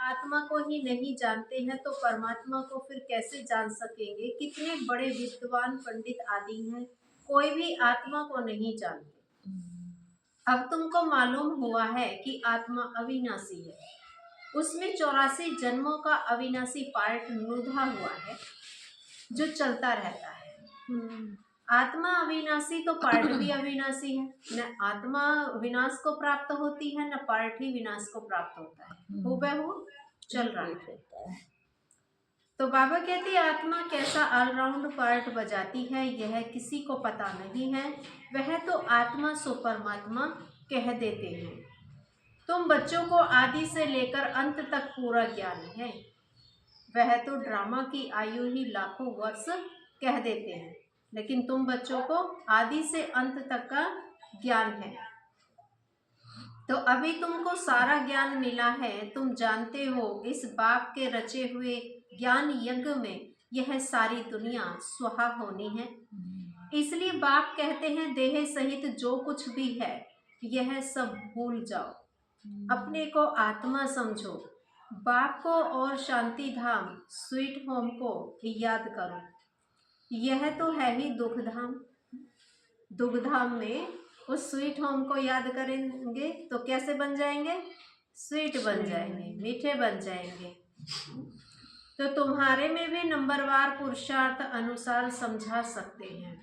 आत्मा को ही नहीं जानते हैं तो परमात्मा को फिर कैसे जान सकेंगे। कितने बड़े विद्वान पंडित आदि हैं, कोई भी आत्मा को नहीं जानते। अब तुमको मालूम हुआ है कि आत्मा अविनाशी है, उसमें 84 जन्मों का अविनाशी पार्ट नुधा हुआ है जो चलता रहता है। आत्मा अविनाशी तो पार्ट भी अविनाशी है। न आत्मा विनाश को प्राप्त होती है, न पार्ट ही विनाश को प्राप्त होता है, हूबहू चल रहा है। तो बाबा कहते हैं आत्मा कैसा ऑलराउंड पार्ट बजाती है यह किसी को पता नहीं है, वह तो आत्मा सो परमात्मा कह देते हैं। तुम बच्चों को आदि से लेकर अंत तक पूरा ज्ञान है, वह तो ड्रामा की आयु ही लाखों वर्ष कह देते हैं, लेकिन तुम बच्चों को आदि से अंत तक का ज्ञान है। तो अभी तुमको सारा ज्ञान मिला है, तुम जानते हो इस बाप के रचे हुए ज्ञान यज्ञ में यह सारी दुनिया स्वाहा होनी है। इसलिए बाप कहते हैं देह सहित जो कुछ भी है यह सब भूल जाओ, अपने को आत्मा समझो, बाप को और शांति धाम स्वीट होम को याद करो। यह तो है ही दुख धाम। दुख धाम में उस स्वीट होम को याद करेंगे तो कैसे बन जाएंगे? स्वीट बन जाएंगे, मीठे बन जाएंगे। तो तुम्हारे में भी नंबरवार पुरुषार्थ अनुसार समझा सकते हैं।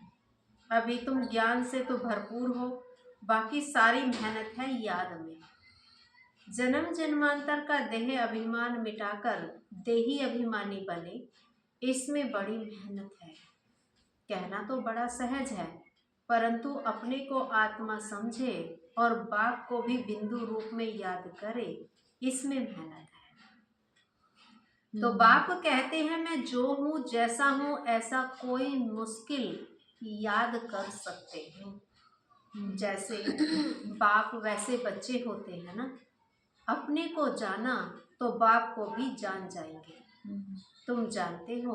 अभी तुम ज्ञान से तो भरपूर हो, बाकी सारी मेहनत है याद में। जन्म जन्मांतर का देह अभिमान मिटाकर देही अभिमानी बने, इसमें बड़ी मेहनत है। कहना तो बड़ा सहज है, परंतु अपने को आत्मा समझे और बाप को भी बिंदु रूप में याद करे, इसमें मेहनत है। तो बाप कहते हैं मैं जो हूँ जैसा हूँ ऐसा कोई मुश्किल याद कर सकते हैं। जैसे बाप वैसे बच्चे होते हैं ना, अपने को जाना तो बाप को भी जान जाएंगे। तुम जानते हो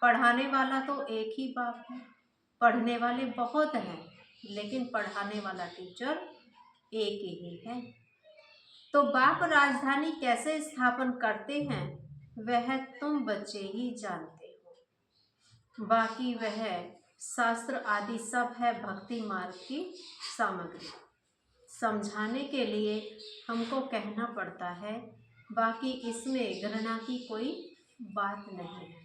पढ़ाने वाला तो एक ही बाप है, पढ़ने वाले बहुत हैं लेकिन पढ़ाने वाला टीचर एक ही है। तो बाप राजधानी कैसे स्थापन करते हैं वह तुम बच्चे ही जानते हो, बाकी वह शास्त्र आदि सब है भक्ति मार्ग की सामग्री। समझाने के लिए हमको कहना पड़ता है, बाकी इसमें घृणा की कोई बात नहीं है।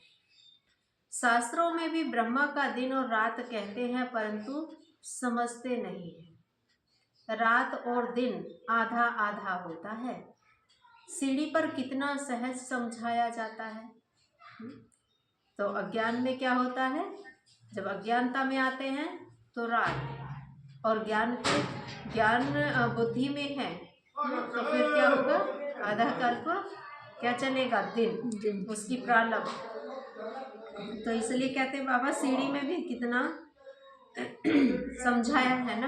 शास्त्रों में भी ब्रह्मा का दिन और रात कहते हैं, परंतु समझते नहीं है। रात और दिन आधा आधा होता है। सीढ़ी पर कितना सहज समझाया जाता है। तो अज्ञान में क्या होता है, जब अज्ञानता में आते हैं तो रात, और ज्ञान बुद्धि में है तो फिर क्या होगा, आधा कल्प क्या चलेगा, दिन, उसकी प्रारब्ध। तो इसलिए कहते हैं बाबा सीढ़ी में भी कितना समझाया है ना।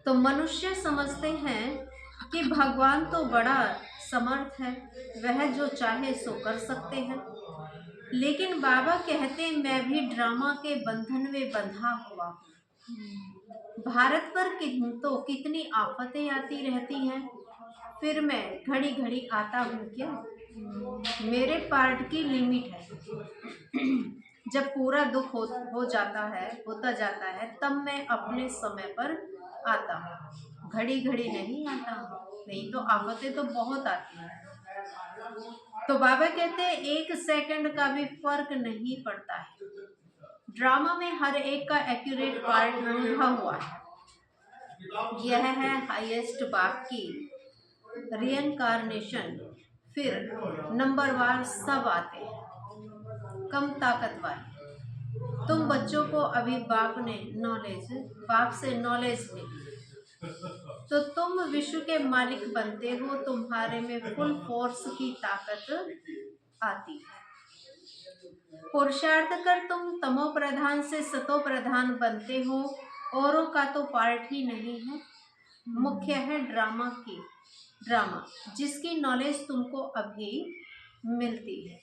तो मनुष्य समझते हैं कि भगवान तो बड़ा समर्थ है, वह जो चाहे सो कर सकते हैं, लेकिन बाबा कहते मैं भी ड्रामा के बंधन में बंधा हुआ हूँ। भारत पर तो कितनी आफतें आती रहती हैं, फिर मैं घड़ी घड़ी आता हूँ क्या? मेरे पार्ट की लिमिट है। जब पूरा दुख हो जाता है, होता जाता है, तब मैं अपने समय पर आता हूँ, घड़ी घड़ी नहीं आता हूँ, नहीं तो आफतें तो बहुत आती हैं। तो बाबा कहते हैं 1 सेकंड का भी फर्क नहीं पड़ता है। ड्रामा में हर एक का एक्यूरेट पार्ट लिखा हुआ है। यह है हाईएस्ट बाप की रियनकार्नेशन। फिर नंबरवार सब आते हैं, कम ताकत वाले। तुम बच्चों को अभी बाप से नॉलेज मिली, तो तुम विश्व के मालिक बनते हो, तुम्हारे में फुल फोर्स की ताकत आती है। पुरुषार्थ कर तुम तमो प्रधान से सतो प्रधान बनते हो, औरों का तो पार्ट ही नहीं है। मुख्य है ड्रामा जिसकी नॉलेज तुमको अभी मिलती है।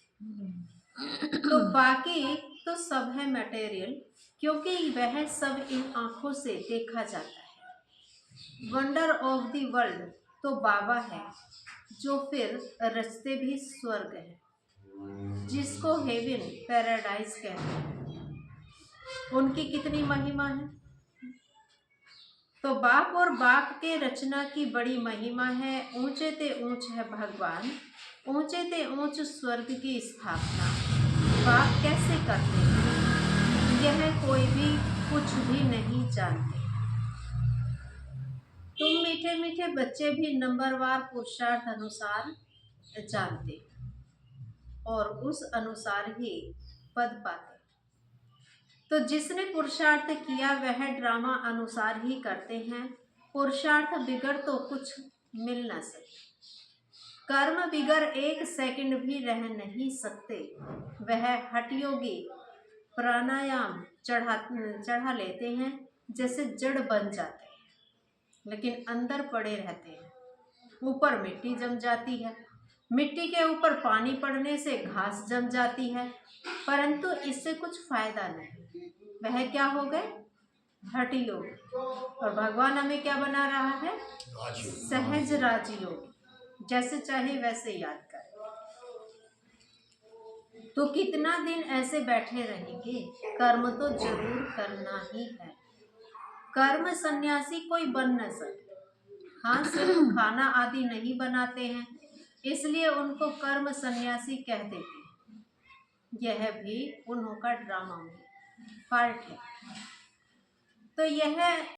तो बाकी तो सब है मटेरियल, क्योंकि वह सब इन आँखों से देखा जाता है। वंडर ऑफ द वर्ल्ड तो बाबा है, जो फिर रचते भी स्वर्ग है, जिसको हेवन पैराडाइज कहते हैं। उनकी कितनी महिमा है। तो बाप और बाप के रचना की बड़ी महिमा है। ऊंचे ते ऊंच है भगवान, ऊंचे ते ऊंच स्वर्ग की स्थापना बाप कैसे करते हैं, यह कोई भी कुछ भी नहीं जानते। तुम मीठे मीठे बच्चे भी नंबरवार पुरुषार्थ अनुसार जानते और उस अनुसार ही पद पाते। तो जिसने पुरुषार्थ किया वह ड्रामा अनुसार ही करते हैं। पुरुषार्थ बिगड़ तो कुछ मिल न सके। कर्म बिगड़ एक सेकंड भी रह नहीं सकते। वह हठ योगी प्राणायाम चढ़ा लेते हैं, जैसे जड़ बन जाते हैं लेकिन अंदर पड़े रहते हैं। ऊपर मिट्टी जम जाती है, मिट्टी के ऊपर पानी पड़ने से घास जम जाती है, परंतु इससे कुछ फायदा नहीं। वह क्या हो गए, हठ योग। और भगवान हमें क्या बना रहा है, सहज राजयोग। जैसे चाहे वैसे याद करें। तो कितना दिन ऐसे बैठे रहेंगे, कर्म तो जरूर करना ही है। कर्म सन्यासी कोई बन न सके। हाँ, सिर्फ खाना आदि नहीं बनाते हैं, इसलिए उनको कर्म सन्यासी कह देते हैं। यह भी उन्हों का ड्रामा में पार्ट है। तो यह